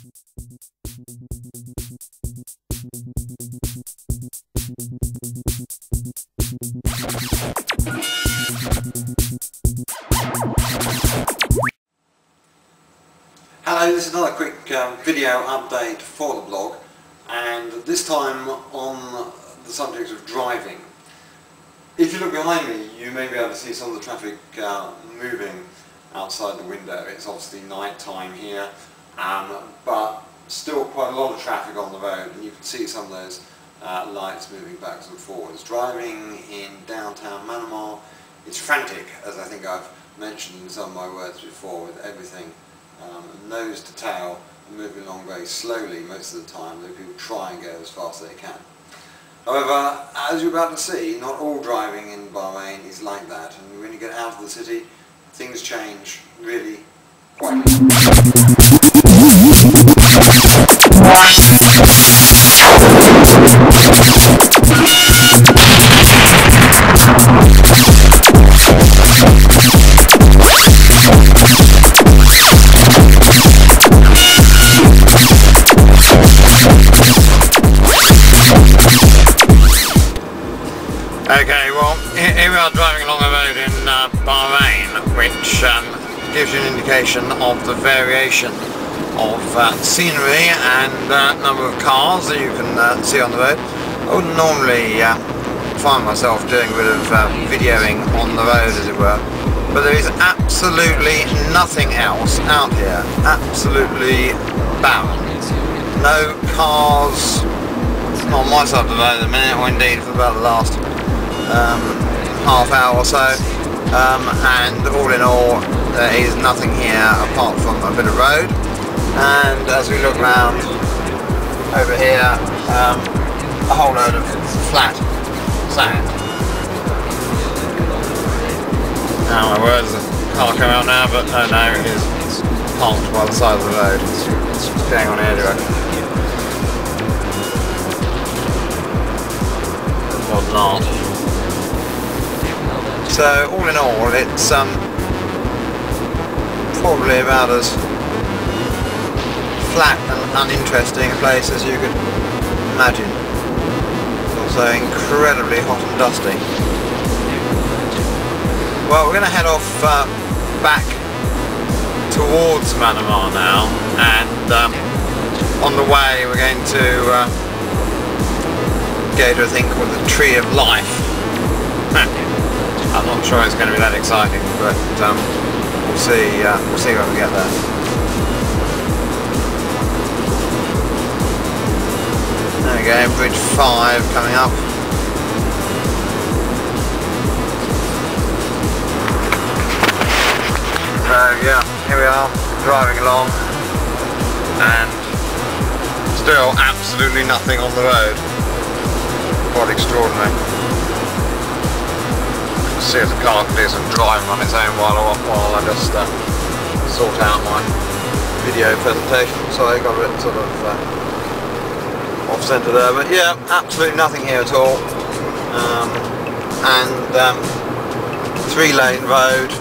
Hello, this is another quick video update for the blog, and this time on the subject of driving. If you look behind me, you may be able to see some of the traffic moving outside the window. It's obviously night time here, but still quite a lot of traffic on the road, and you can see some of those lights moving backwards and forwards. Driving in downtown Manama, it's frantic, as I think I've mentioned in some of my words before, with everything nose to tail and moving along very slowly most of the time, though people try and go as fast as they can. However, as you're about to see, not all driving in Bahrain is like that, and when you get out of the city, things change really quite. Okay, well, here we are driving along a road in Bahrain, which gives you an indication of the variation of scenery and number of cars that you can see on the road. I wouldn't normally find myself doing a bit of videoing on the road, as it were, but there is absolutely nothing else out here. Absolutely barren. No cars, not on my side of the road at the minute, or indeed for about the last half hour or so, and all in all there is nothing here apart from a bit of road, and as we look round over here, a whole load of flat sand. Now my word, there's a car coming out now, but oh no, it is parked by the side of the road. What's going on here, do you reckon? Or not. So all in all, it's probably about as flat and uninteresting a place as you could imagine. It's also incredibly hot and dusty. Well, we're going to head off back towards Manama now, and on the way we're going to go to a thing called the Tree of Life. I'm not sure it's going to be that exciting, but we'll see when we get there. There we go, Bridge 5 coming up. So yeah, here we are, driving along, and still absolutely nothing on the road. Quite extraordinary. See if the car can do some driving on its own while I just sort out my video presentation. Sorry, I got a bit sort of off centre there, but yeah, absolutely nothing here at all. And 3-lane road,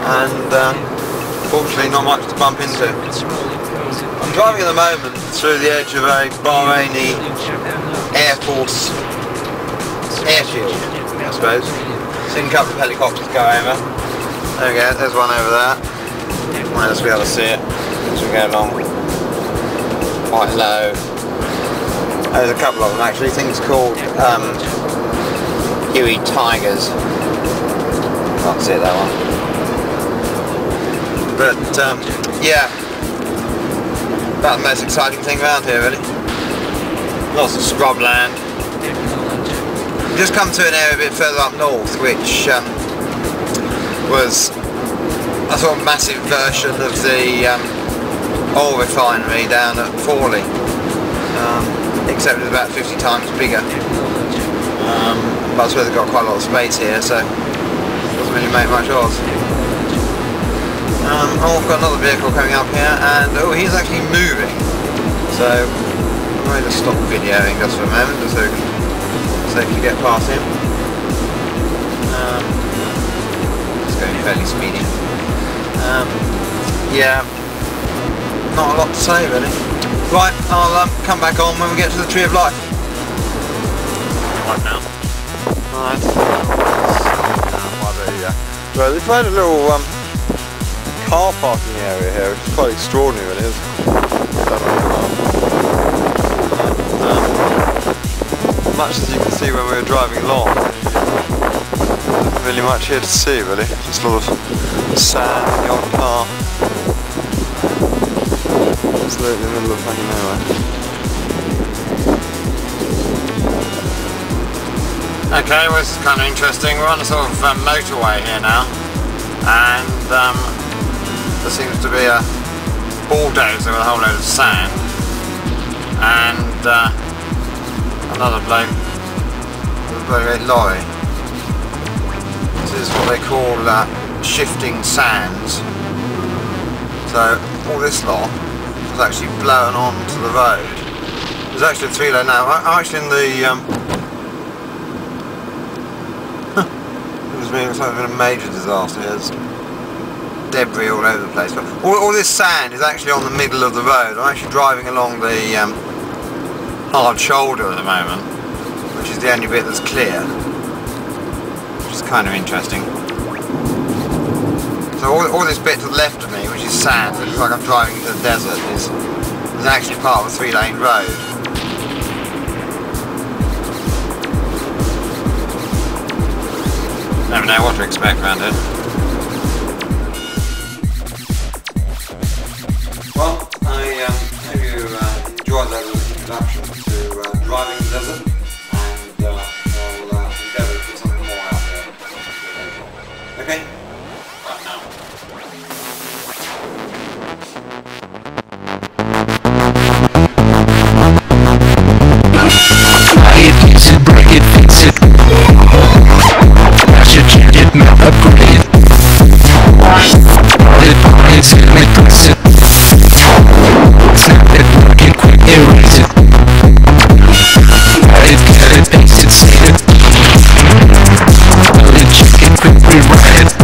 and fortunately not much to bump into. I'm driving at the moment through the edge of a Bahraini Air Force airfield, I suppose. Seen a couple of helicopters go over. There we go, there's one over there. Might just be able to see it as we go along. Quite low. There's a couple of them actually, things called Huey Tigers. Can't see it, that one. But yeah, that's the most exciting thing around here really. Lots of scrubland. Just come to an area a bit further up north, which was a sort of massive version of the oil refinery down at Forley, except it was about 50 times bigger. But I suppose they've got quite a lot of space here, so it doesn't really make much odds. Oh, we've got another vehicle coming up here, and oh, he's actually moving. So I'm going to stop videoing just for a moment, just so we can safely get past him. Just going fairly speedy. Yeah, not a lot to say really. Right, I'll come back on when we get to the Tree of Life. Right now. Right. Well, they've made a little car parking area here, which is quite extraordinary really. Much as you can see when we were driving along, there isn't really much here to see really. Just a lot of sand in the odd car. Absolutely in the middle of fucking nowhere. Okay, well this is kind of interesting. We're on a sort of motorway here now, and there seems to be a bulldozer with a whole load of sand, and another bloke with a very lorry. This is what they call shifting sands. So all this lot is actually blown onto the road. There's actually a 3-lane now. I'm actually in the it's like been a major disaster. There's debris all over the place. But all this sand is actually on the middle of the road. I'm actually driving along the hard shoulder at the moment, which is the only bit that's clear, which is kind of interesting. So all this bit to the left of me, which is sand, it looks like I'm driving into the desert, is actually part of a 3-lane road. Never know what to expect around here. Well, I hope you enjoyed that little introduction to driving the desert, and I'll endeavour to put something more out there. Okay? Right now. Buy it, use it, break it, fix it. Crash it, change it, melt, upgrade it. Roll it, buy it, zoom it, press it. Snap it, work it, quick, erase it. Add it, cut it, paste it, save it. Load it, check it, quick, rewrite it.